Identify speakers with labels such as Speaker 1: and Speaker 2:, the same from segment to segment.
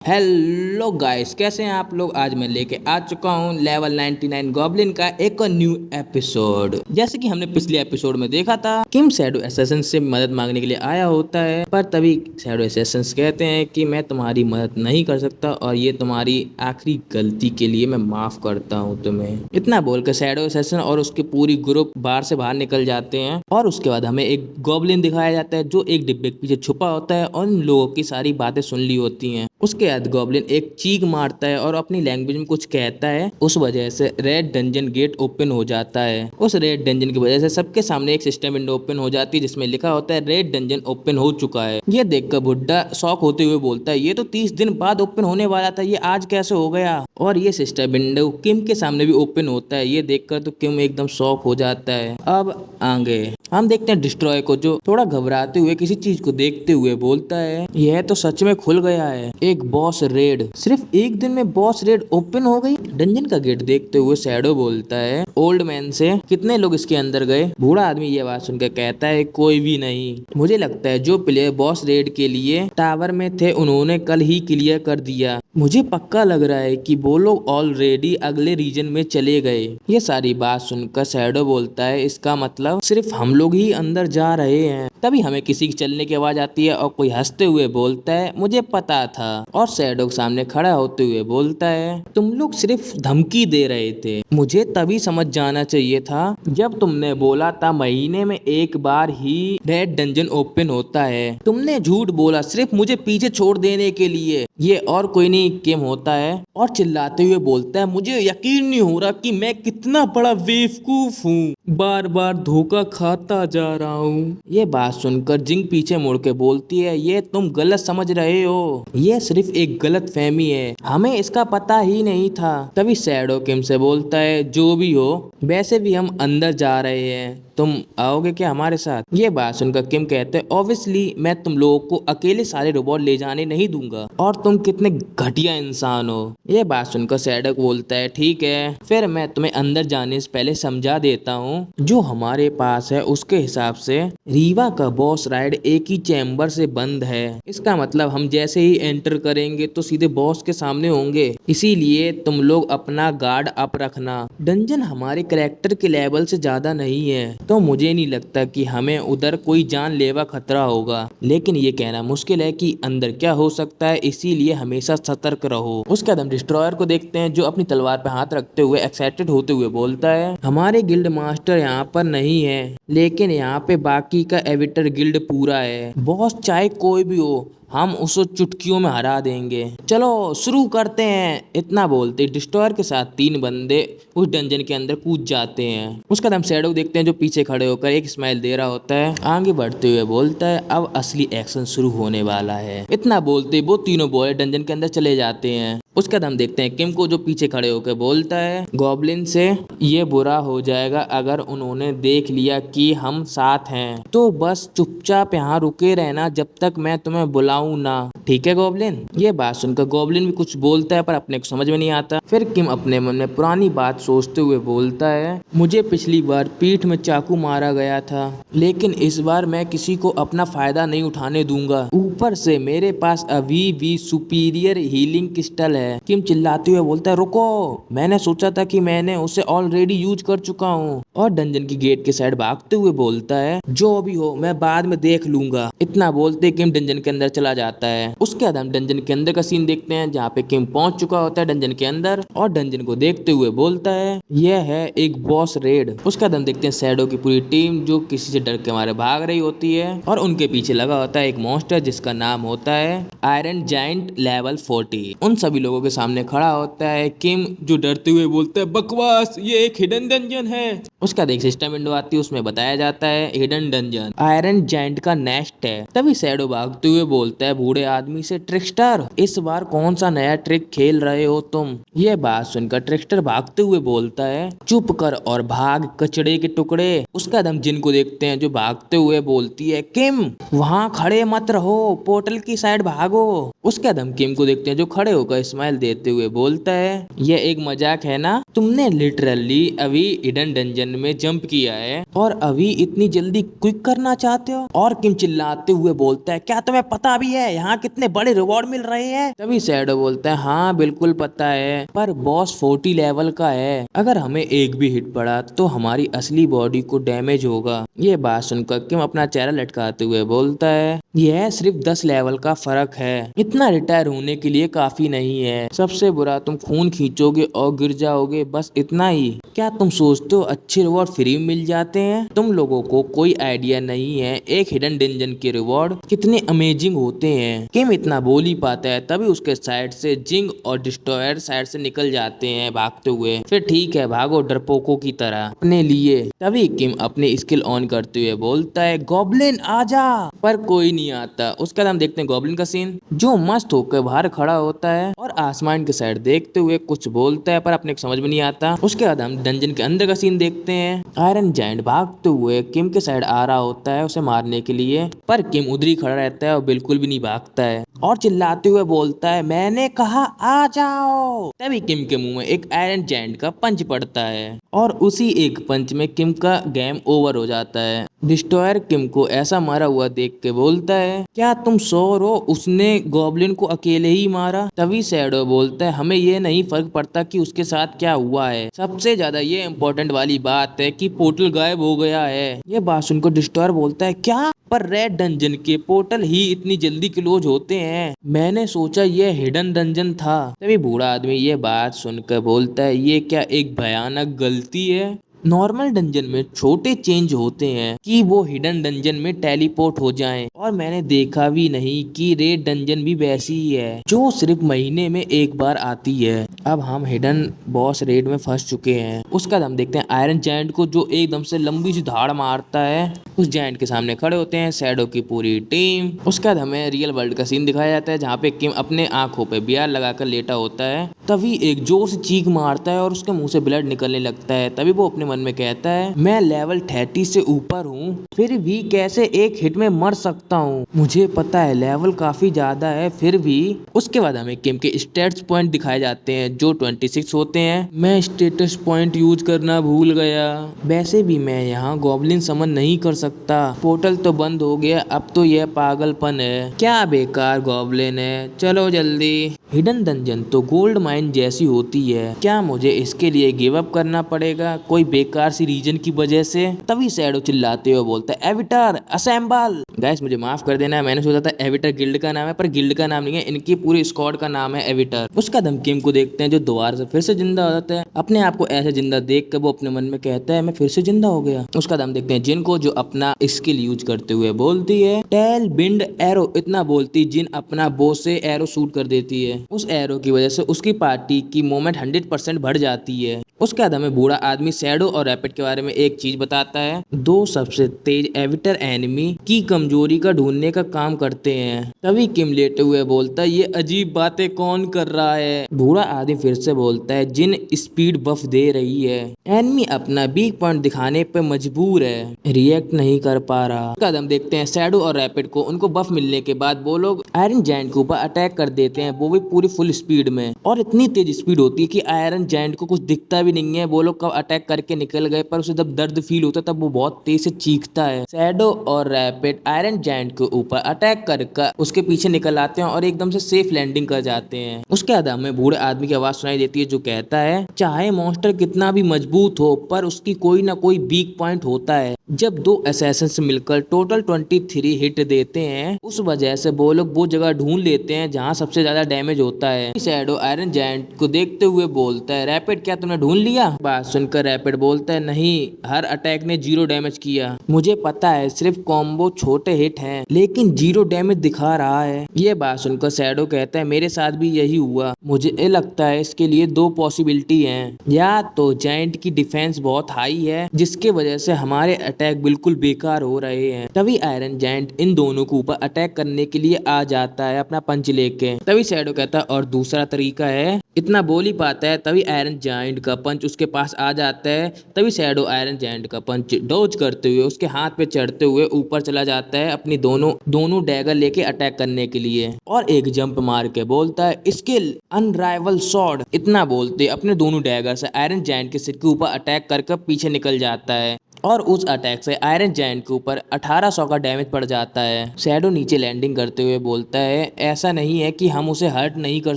Speaker 1: Hello guys, कैसे हैं आप लोग। आज मैं लेके आ चुका हूँ लेवल 99 गॉब्लिन का एक न्यू एपिसोड। जैसे कि हमने पिछले एपिसोड में देखा था, किम शैडो असैसिन से मदद मांगने के लिए आया होता है, पर तभी शैडो असैसिन कहते हैं कि मैं तुम्हारी मदद नहीं कर सकता और ये तुम्हारी आखिरी गलती के लिए मैं माफ करता हूँ तुम्हें। इतना बोलकर शैडो असैसिन और उसके पूरी ग्रुप बार से बाहर निकल जाते हैं और उसके बाद हमें एक गॉब्लिन दिखाया जाता है जो एक डिब्बे के पीछे छुपा होता है और उन लोगों की सारी बातें सुन ली होती हैं। उसके बाद गॉब्लिन एक चीख मारता है और अपनी लैंग्वेज में कुछ कहता है। उस वजह से रेड डंजन गेट ओपन हो जाता है। उस रेड डंजन की वजह से सबके सामने एक सिस्टम विंडो ओपन हो जाती है जिसमें लिखा होता है रेड डंजन ओपन हो चुका है। ये देखकर बुड्ढा शॉक होते हुए बोलता है ये तो 30 दिन बाद ओपन होने वाला था, ये आज कैसे हो गया। और ये सिस्टम विंडो किम के सामने भी ओपन होता है। ये देखकर तो किम एकदम शॉक हो जाता है। अब आगे हम देखते हैं डिस्ट्रॉय को, जो थोड़ा घबराते हुए किसी चीज को देखते हुए बोलता है यह तो सच में खुल गया है, एक बॉस रेड। सिर्फ एक दिन में बॉस रेड ओपन हो गई। डंजन का गेट देखते हुए शैडो बोलता है ओल्ड मैन से कितने लोग इसके अंदर गए। बूढ़ा आदमी ये बात सुनकर कहता है कोई भी नहीं, मुझे लगता है जो प्लेयर बॉस रेड के लिए टावर में थे उन्होंने कल ही क्लियर कर दिया। मुझे पक्का लग रहा है कि वो लोग ऑलरेडी अगले रीजन में चले गए। ये सारी बात सुनकर शैडो बोलता है इसका मतलब सिर्फ हम लोग ही अंदर जा रहे हैं। तभी हमें किसी की चलने की आवाज आती है और कोई हंसते हुए बोलता है मुझे पता था। और शैडो के सामने खड़ा होते हुए बोलता है तुम लोग सिर्फ धमकी दे रहे थे, मुझे तभी समझ जाना चाहिए था जब तुमने बोला था महीने में एक बार ही रेड डंजन ओपन होता है। तुमने झूठ बोला सिर्फ मुझे पीछे छोड़ देने के लिए। ये और कोई नहीं किम होता है और चिल्लाते हुए बोलता है मुझे यकीन नहीं हो रहा कि मैं कितना बड़ा बेवकूफ हूँ, बार बार धोखा खाता जा रहा हूँ। ये बात सुनकर जिंग पीछे मुड़ के बोलती है ये तुम गलत समझ रहे हो, ये सिर्फ एक गलत फहमी है, हमें इसका पता ही नहीं था। तभी शैडो किम से बोलता है जो भी हो वैसे भी हम अंदर जा रहे हैं, तुम आओगे क्या हमारे साथ। ये बात सुनकर किम कहते हैं ऑब्वियसली मैं तुम लोगों को अकेले सारे रोबोट ले जाने नहीं दूंगा, और तुम कितने घटिया इंसान हो। ये बात सुनकर शैडो बोलता है ठीक है, फिर मैं तुम्हें अंदर जाने से पहले समझा देता हूँ। जो हमारे पास है उसके हिसाब से रीवा का बॉस राइड एक ही चैम्बर से बंद है। इसका मतलब हम जैसे ही एंटर करेंगे तो सीधे बॉस के सामने होंगे, इसीलिए तुम लोग अपना गार्ड अप रखना। डंजन हमारे कैरेक्टर के लेवल से ज्यादा नहीं है तो मुझे नहीं लगता कि हमें उधर कोई जानलेवा खतरा होगा, लेकिन ये कहना मुश्किल है कि अंदर क्या हो सकता है, इसीलिए हमेशा सतर्क रहो। उसके बाद हम डिस्ट्रॉयर को देखते हैं जो अपनी तलवार पे हाथ रखते हुए एक्साइटेड होते हुए बोलता है हमारे गिल्ड मास्टर यहाँ पर नहीं है, लेकिन यहाँ पे बाकी का एविटर गिल्ड पूरा है। बॉस चाहे कोई भी हो हम उसको चुटकियों में हरा देंगे, चलो शुरू करते हैं। इतना बोलते डिस्ट्रॉयर के साथ 3 बंदे उस डंजन के अंदर कूद जाते हैं। उसका हम शैडो देखते हैं जो पीछे खड़े होकर एक स्माइल दे रहा होता है, आगे बढ़ते हुए बोलता है अब असली एक्शन शुरू होने वाला है। इतना बोलते वो तीनों बॉय डंजन के अंदर चले जाते हैं। उसके बाद हम देखते हैं किम को जो पीछे खड़े होकर बोलता है गॉब्लिन से ये बुरा हो जाएगा अगर उन्होंने देख लिया कि हम साथ हैं, तो बस चुपचाप यहाँ रुके रहना जब तक मैं तुम्हें बुलाऊं ना, ठीक है गॉब्लिन। ये बात सुनकर गॉब्लिन भी कुछ बोलता है पर अपने को समझ में नहीं आता। फिर किम अपने मन में पुरानी बात सोचते हुए बोलता है मुझे पिछली बार पीठ में चाकू मारा गया था, लेकिन इस बार मैं किसी को अपना फायदा नहीं उठाने दूंगा। ऊपर से मेरे पास अभी भी सुपीरियर हीलिंग क्रिस्टल है। किम चिल्लाते हुए बोलता है रुको, मैंने सोचा था कि मैंने उसे ऑलरेडी यूज कर चुका हूँ। और डंजन की गेट के साइड भागते हुए बोलता है जो भी हो मैं बाद में देख लूंगा। इतना बोलते किम डंजन के अंदर चला जाता है। उसके बाद हम डंजन के अंदर का सीन देखते हैं जहाँ पे किम पहुंच चुका होता है डंजन के अंदर और डंजन को देखते हुए बोलता है यह है एक बॉस रेड। उसके बाद हम देखते हैं शैडो की पूरी टीम जो किसी से डर के मारे भाग रही होती है और उनके पीछे लगा होता है एक मॉन्स्टर जिसका नाम होता है आयरन जाइंट लेवल 40। उन सभी लोगों के सामने खड़ा होता है किम जो डरते हुए बोलता है बकवास, ये एक हिडन डंजन है। उसका देख सिस्टम विंडो आती है, उसमें बताया जाता है हिडन डंजन आयरन जाइंट का नेस्ट है। तभी शैडो भागते हुए बोलता है बूढ़े आदमी से ट्रिकस्टर इस बार कौन सा नया ट्रिक खेल रहे हो तुम। ये बात सुनकर ट्रिकस्टर भागते हुए बोलता है चुप कर और भाग कचड़े के टुकड़े। उसका दम जिन को देखते हैं जो भागते हुए बोलती है किम वहाँ खड़े मत रहो, पोर्टल की साइड भागो। उसका दम किम को देखते हैं जो खड़े होकर स्माइल देते हुए बोलता है ये एक मजाक है ना, तुमने लिटरली अभी हिडन डंजन में जंप किया है और अभी इतनी जल्दी क्विक करना चाहते हो। और किम चिल्लाते हुए बोलता है, क्या तुम्हें पता भी है यहाँ कितने बड़े रिवॉर्ड मिल रहे हैं? तभी शैडो बोलता है, हाँ बिल्कुल पता है, पर बॉस 40 लेवल का है, अगर हमें एक भी हिट पड़ा तो हमारी असली बॉडी को डैमेज होगा। ये बात सुनकर किम अपना चेहरा लटकाते हुए बोलता है, यह सिर्फ 10 लेवल का फर्क है, इतना रिटायर होने के लिए काफी नहीं है। सबसे बुरा तुम खून खींचोगे और गिर जाओगे, बस इतना ही। क्या तुम सोचते हो अच्छे रिवॉर्ड फ्री मिल जाते हैं? तुम लोगों को कोई आइडिया नहीं है एक हिडन डंजन के रिवॉर्ड कितने अमेजिंग होते हैं। किम इतना बोल ही पाता है तभी उसके साइड से जिंग और डिस्ट्रॉयर साइड से निकल जाते हैं भागते हुए। फिर ठीक है, भागो डरपोकों की तरह अपने लिए। तभी किम अपने स्किल ऑन करते हुए बोलता है, गॉब्लिन आजा, पर कोई नहीं आता। उसके बाद हम देखते हैं गॉब्लिन का सीन, जो मस्त होकर बाहर खड़ा होता है और आसमान की साइड देखते हुए कुछ बोलता है पर अपने समझ में नहीं आता। उसके बाद हम डंजन के अंदर का सीन देखते हैं। आयरन जायंट भागते हुए किम के साइड आ रहा होता है उसे मारने के लिए, पर किम उधर ही खड़ा रहता है और बिल्कुल भी नहीं भागता है और चिल्लाते हुए बोलता है, मैंने कहा आ जाओ। तभी किम के मुंह में एक आयरन जायंट का पंच पड़ता है और उसी एक पंच में किम का गेम ओवर हो जाता है। डिस्ट्रॉयर किम को ऐसा मारा हुआ देख के बोलता है, क्या तुम श्योर हो उसने गॉब्लिन को अकेले ही मारा? तभी शैडो बोलता है, हमें ये नहीं फर्क पड़ता कि उसके साथ क्या हुआ है, सबसे ज्यादा ये इम्पोर्टेंट वाली बात है कि पोर्टल गायब हो गया है। ये बात सुनकर डिस्ट्रॉयर बोलता है, क्या? पर रेड डंजन के पोर्टल ही इतनी जल्दी क्लोज होते हैं, मैंने सोचा ये हिडन डंजन था। तभी बूढ़ा आदमी ये बात सुनकर बोलता है, ये क्या एक भयानक गलती है। नॉर्मल डंजन में छोटे चेंज होते हैं कि वो हिडन डंजन में टेलीपोर्ट हो जाएं, और मैंने देखा भी नहीं कि रेड डंजन भी वैसी ही है जो सिर्फ महीने में एक बार आती है। अब हम हिडन बॉस रेड में फंस चुके हैं। उसका हम देखते हैं आयरन जायंट को जो एकदम से लंबी सी धाड़ मारता है। उस जायंट के सामने खड़े होते हैं शैडो की पूरी टीम। उसके बाद हमें रियल वर्ल्ड का सीन दिखाया जाता है जहाँ पे किम अपने आंखों पे बियार लगाकर लेटा होता है। तभी एक जोर से चीख मारता है और उसके मुंह से ब्लड निकलने लगता है। तभी वो अपने मन में कहता है, मैं लेवल 30 से ऊपर हूँ, फिर भी कैसे एक हिट में मर सकता हूँ? मुझे पता है लेवल काफी ज्यादा है, फिर भी। उसके बाद हमें किम के स्टेटस पॉइंट दिखाए जाते हैं जो 26 होते हैं। मैं स्टेटस पॉइंट यूज करना भूल गया। वैसे भी मैं यहाँ गॉब्लिन समन नहीं कर सकता, पोर्टल तो बंद हो गया, अब तो यह पागलपन है। क्या बेकार गॉब्लिन है, चलो जल्दी। हिडन डंजन तो गोल्ड माइन जैसी होती है, क्या मुझे इसके लिए गिव अप करना पड़ेगा कोई बेकार सी रीजन की वजह से? तभी शैडो चिल्लाते हुए बोलता है, एविटर असेंबल। गाइस मुझे माफ कर देना, मैंने सोचा था एविटर गिल्ड का नाम है, पर गिल्ड का नाम नहीं है, इनकी पूरी स्क्वाड का नाम है एविटर। उसका दम किम को देखते हैं जो दोबारा से फिर से जिंदा हो जाता है। अपने आप को ऐसे जिंदा देख कर वो अपने मन में कहता है, मैं फिर से जिंदा हो गया। उसका दम देखते हैं जिन को, जो अपना स्किल यूज करते हुए बोलती है, टेल बिंड एरो। इतना बोलती जिन अपना बो से एरो शूट कर देती है। उस एरो की वजह से उसकी पार्टी की मूवमेंट 100% बढ़ जाती है। उसके बाद हमें बूढ़ा आदमी शैडो और रैपिड के बारे में एक चीज बताता है, दो सबसे तेज एविटर एनिमी की कमजोरी का ढूंढने का काम करते हैं। तभी किम लेटे हुए बोलता है, ये अजीब बातें कौन कर रहा है? बूढ़ा आदमी फिर से बोलता है, जिन स्पीड बफ दे रही है, एनिमी अपना वीक पॉइंट दिखाने पे मजबूर है, रिएक्ट नहीं कर पा रहा। उसके बाद हम देखते हैं शैडो और रैपिड को उनको बफ मिलने के बाद वो लोग आयरन जायंट के ऊपर अटैक कर देते हैं, वो भी पूरी फुल स्पीड में। और इतनी तेज स्पीड होती है कि आयरन जायंट को कुछ दिखता भी नहीं है, वो लोग कब अटैक करके निकल गए, पर उसे जब दर्द फील होता है तब वो बहुत तेज से चीखता है। शैडो और रैपिड आयरन जायंट के ऊपर अटैक कर उसके पीछे निकल आते हैं और एकदम से सेफ लैंडिंग कर जाते हैं। उसके बाद हमें बूढ़े आदमी की आवाज सुनाई देती है जो कहता है, चाहे मॉन्स्टर कितना भी मजबूत हो पर उसकी कोई ना कोई वीक पॉइंट होता है। जब दो असैसिन्स मिलकर टोटल 23 हिट देते हैं, उस वजह से वो लोग वो जगह ढूंढ लेते हैं जहाँ सबसे ज्यादा डैमेज होता है। शैडो आयरन जायंट को देखते हुए बोलता है, रैपिड क्या तुमने ढूंढ लिया? बात सुनकर रैपिड बोलता है, नहीं, हर अटैक ने 0 डैमेज किया। मुझे पता है सिर्फ कॉम्बो छोटे हिट हैं, लेकिन 0 डैमेज दिखा रहा है। ये बात सुनकर शैडो कहता है, मेरे साथ भी यही हुआ। मुझे लगता है इसके लिए 2 पॉसिबिलिटी हैं, या तो जायंट की डिफेंस बहुत हाई है जिसके वजह से हमारे अटैक बिल्कुल बेकार हो रहे हैं। तभी आयरन जायंट इन दोनों के ऊपर अटैक करने के लिए आ जाता है अपना पंच लेके। तभी शैडो कहता है, और दूसरा तरीका है इतना बोल ही पाता है, तभी आयरन जायंट का पंच उसके पास आ जाता है। तभी शैडो आयरन जायंट का पंच डॉज करते हुए उसके हाथ पे चढ़ते हुए ऊपर चला जाता है अपनी दोनों दोनों डैगर लेके अटैक करने के लिए, और एक जंप मार के बोलता है स्किल अनराइवल स्वॉर्ड। इतना बोलते अपने दोनों डैगर से आयरन जायंट के सिर के ऊपर अटैक करके पीछे निकल जाता है, और उस अटैक से आयरन जायंट के ऊपर 1800 का डैमेज पड़ जाता है। शैडो नीचे लैंडिंग करते हुए बोलता है ऐसा नहीं है कि हम उसे हर्ट नहीं कर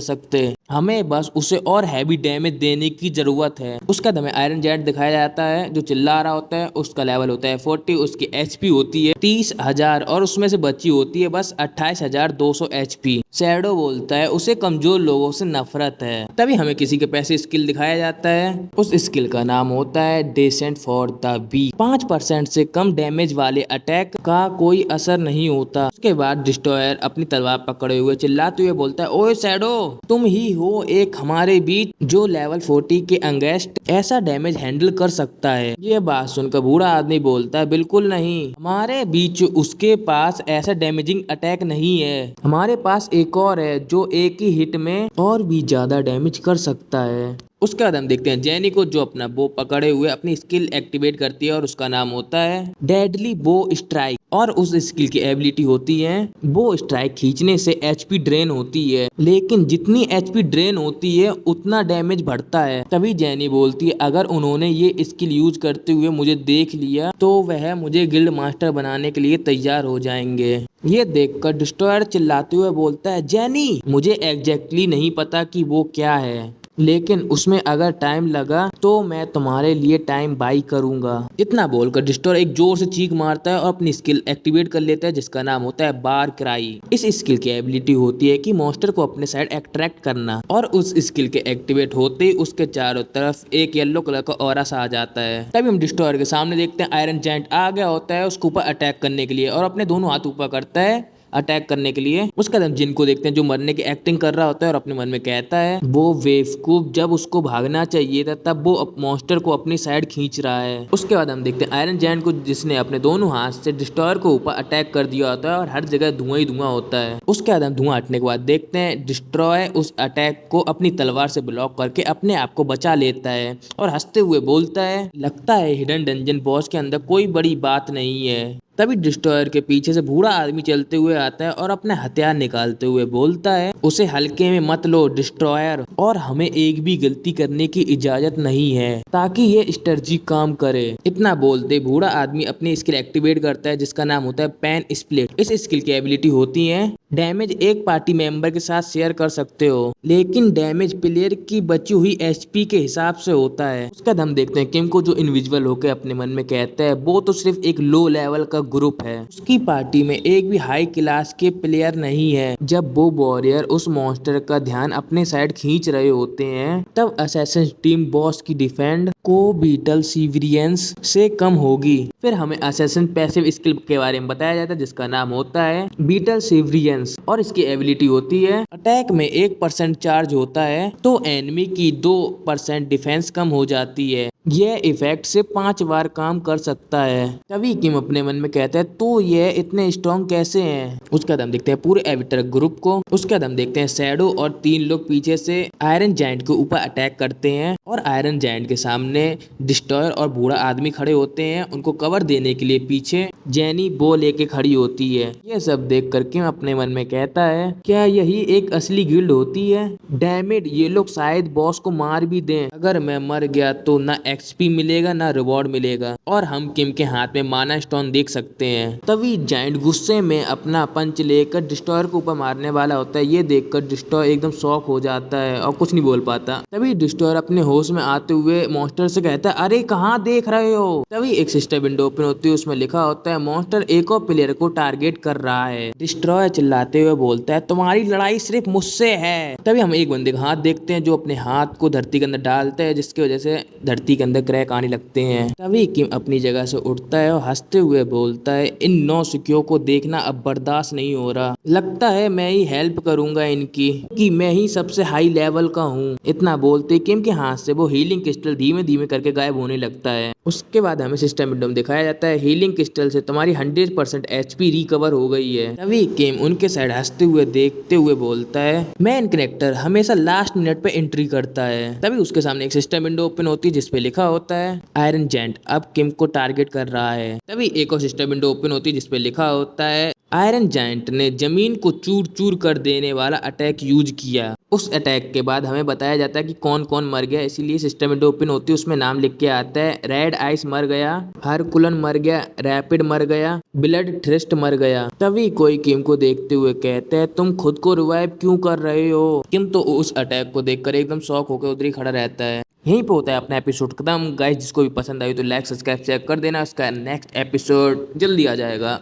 Speaker 1: सकते, हमें बस उसे और हैवी डैमेज देने की जरूरत है। उसका हमें आयरन जायंट दिखाया जाता है जो चिल्ला रहा होता है। उसका लेवल होता है 40, उसकी एचपी होती है 30,000 और उसमें से बची होती है बस 28,200 एचपी। शैडो बोलता है उसे कमजोर लोगों से नफरत है। तभी हमें किसी के पैसे स्किल दिखाया जाता है। उस स्किल का नाम होता है डेसेंट फॉर द वीक। 5% से कम डैमेज वाले अटैक का कोई असर नहीं होता। उसके बाद डिस्ट्रॉयर अपनी तलवार पकड़े हुए चिल्लाते हुए बोलता है ओए शैडो, तुम ही हो एक हमारे बीच जो लेवल 40 के अंगेस्ट ऐसा डैमेज हैंडल कर सकता है। ये बात सुनकर बूढ़ा आदमी बोलता है बिल्कुल नहीं, हमारे बीच उसके पास ऐसा डैमेजिंग अटैक नहीं है, हमारे पास एक और है जो एक ही हिट में और भी ज्यादा डैमेज कर सकता है। उसके बाद हम देखते हैं जेनी को जो अपना बो पकड़े हुए अपनी स्किल एक्टिवेट करती है, और उसका नाम होता है डेडली बो स्ट्राइक। और उस स्किल की एबिलिटी होती है बो स्ट्राइक खींचने से एचपी ड्रेन होती है, लेकिन जितनी एचपी ड्रेन होती है उतना डैमेज बढ़ता है। तभी जेनी बोलती है अगर उन्होंने ये स्किल यूज करते हुए मुझे देख लिया तो वह मुझे गिल्ड मास्टर बनाने के लिए तैयार हो जाएंगे। ये देखकर डिस्ट्रॉयर चिल्लाते हुए बोलता है जेनी, मुझे एग्जैक्टली नहीं पता कि वो क्या है, लेकिन उसमें अगर टाइम लगा तो मैं तुम्हारे लिए टाइम बाई करूंगा। इतना बोलकर डिस्ट्रॉयर एक जोर से चीख मारता है और अपनी स्किल एक्टिवेट कर लेता है जिसका नाम होता है बार क्राई। इस स्किल की एबिलिटी होती है कि मॉन्स्टर को अपने साइड अट्रैक्ट करना, और उस स्किल के एक्टिवेट होते ही उसके चारों तरफ एक येलो कलर का ऑरा सा आ जाता है। तभी हम डिस्ट्रॉयर के सामने देखते हैं आयरन जायंट आ गया होता है उसके ऊपर अटैक करने के लिए, और अपने दोनों हाथ ऊपर करता है अटैक करने के लिए। उसके बाद हम जिन को देखते हैं जो मरने की एक्टिंग कर रहा होता है और अपने मन में कहता है वो बेवकूफ, जब उसको भागना चाहिए था तब वो मॉन्स्टर को अपनी साइड खींच रहा है। उसके बाद हम देखते हैं आयरन जायंट को जिसने अपने दोनों हाथ से डिस्ट्रॉयर को ऊपर अटैक कर दिया होता है और हर जगह धुआं ही धुआं होता है। उसके बाद हम धुआं हटने के बाद देखते हैं डिस्ट्रॉय उस अटैक को अपनी तलवार से ब्लॉक करके अपने आप को बचा लेता है और हंसते हुए बोलता है लगता है हिडन डंजन बॉस के अंदर कोई बड़ी बात नहीं है। तभी डिस्ट्रॉयर के पीछे से बूढ़ा आदमी चलते हुए आता है और अपने हथियार निकालते हुए बोलता है उसे हल्के में मत लो डिस्ट्रॉयर, और हमें एक भी गलती करने की इजाजत नहीं है ताकि ये स्ट्रेटजी काम करे। इतना बोलते बूढ़ा आदमी अपनी स्किल एक्टिवेट करता है जिसका नाम होता है पैन स्प्लिट। इस स्किल की एबिलिटी होती है डैमेज एक पार्टी मेंबर के साथ शेयर कर सकते हो, लेकिन डैमेज प्लेयर की बची हुई एचपी के हिसाब से होता है। उसका हम देखते हैं किम को जो इनविजिबल होकर अपने मन में कहता है वो तो सिर्फ एक लो लेवल का ग्रुप है, उसकी पार्टी में एक भी हाई क्लास के प्लेयर नहीं है। जब वो वॉरियर उस मॉन्स्टर का ध्यान अपने साइड खींच रहे होते हैं तब असैसिन टीम बॉस की डिफेंड को बीटल सिविलियंस से कम होगी। फिर हमें असैसिन पैसिव स्किल के बारे में बताया जाता है जिसका नाम होता है बीटल सिविलियंस, और इसकी एबिलिटी होती है अटैक में 1% चार्ज होता है तो एनिमी की 2% डिफेंस कम हो जाती है। यह इफेक्ट से 5 बार काम कर सकता है। तभी किम अपने मन में कहता है तो यह इतने स्ट्रॉन्ग कैसे हैं। उसका हम देखते हैं पूरे एविटर ग्रुप को। उसका हम देखते हैं शैडो और 3 लोग पीछे से आयरन जायंट के ऊपर अटैक करते हैं, और आयरन जायंट के सामने डिस्ट्रॉयर और बूढ़ा आदमी खड़े होते हैं। उनको कवर देने के लिए पीछे जेनी बो लेके खड़ी होती है। यह सब देख कर किम अपने मन में कहता है क्या यही एक असली गिल्ड होती है। डैमेड ये लोग शायद बॉस को मार भी दें, अगर मैं मर गया तो ना एक्सपी मिलेगा ना रिवॉर्ड मिलेगा, और हम किम के हाथ में माना स्टोन देख सकते हैं। तभी जायंट गुस्से में अपना पंच लेकर डिस्ट्रॉयर को ऊपर मारने वाला होता है। ये देखकर डिस्ट्रॉयर एकदम शॉक हो जाता है और कुछ नहीं बोल पाता। तभी डिस्ट्रॉयर अपने होश में आते हुए मॉन्स्टर से कहता है अरे कहाँ देख रहे हो। तभी एक सिस्टर विंडो ओपन होती है, उसमें लिखा होता है मॉन्स्टर एक और प्लेयर को टारगेट कर रहा है। डिस्ट्रॉयर चिल्लाते हुए बोलता है तुम्हारी लड़ाई सिर्फ मुझसे है। तभी हम एक बंदे का हाथ देखते हैं जो अपने हाथ को धरती के अंदर डालता है जिसकी वजह से धरती के अंदर क्रैक आने लगते हैं। तभी किम अपनी जगह से उठता है और हंसते हुए बोलता है इन 9 सिक्कियों को देखना अब बर्दाश्त नहीं हो रहा, लगता है मैं ही हेल्प करूंगा इनकी कि मैं ही सबसे हाई लेवल का हूँ। इतना बोलते किम के हाथ से वो हीलिंग क्रिस्टल धीमे धीमे करके गायब होने लगता है। उसके बाद हमें सिस्टम विंडो में दिखाया जाता है हीलिंग क्रिस्टल से तुम्हारी 100% एचपी रिकवर हो गई है। तभी किम उनके साइड हंसते हुए देखते हुए बोलता है मेन कैरेक्टर हमेशा लास्ट मिनट पे एंट्री करता है। तभी उसके सामने एक सिस्टम विंडो ओपन होती है जिसपे लिखा होता है आयरन जेंट अब किम को टारगेट कर रहा है। तभी एक और सिस्टम विंडो ओपन होती है जिसपे लिखा होता है आयरन जायंट ने जमीन को चूर चूर कर देने वाला अटैक यूज किया। उस अटैक के बाद हमें बताया जाता है कि कौन कौन मर गया, इसीलिए सिस्टम विंडो ओपन होती है, उसमें नाम लिख के आता है रेड आइस मर गया, हरकुलन मर गया, रैपिड मर गया, ब्लड थ्रस्ट मर गया। तभी कोई किम को देखते हुए कहते हैं तुम खुद को रिवाइव क्यों कर रहे हो। किम तो उस अटैक को देखकर एकदम शॉक होकर उधर ही खड़ा रहता है। यहीं पे होता है अपना एपिसोड खत्म। गाइस जिसको भी पसंद आई तो लाइक सब्सक्राइब शेयर कर देना, उसका नेक्स्ट एपिसोड जल्दी आ जाएगा।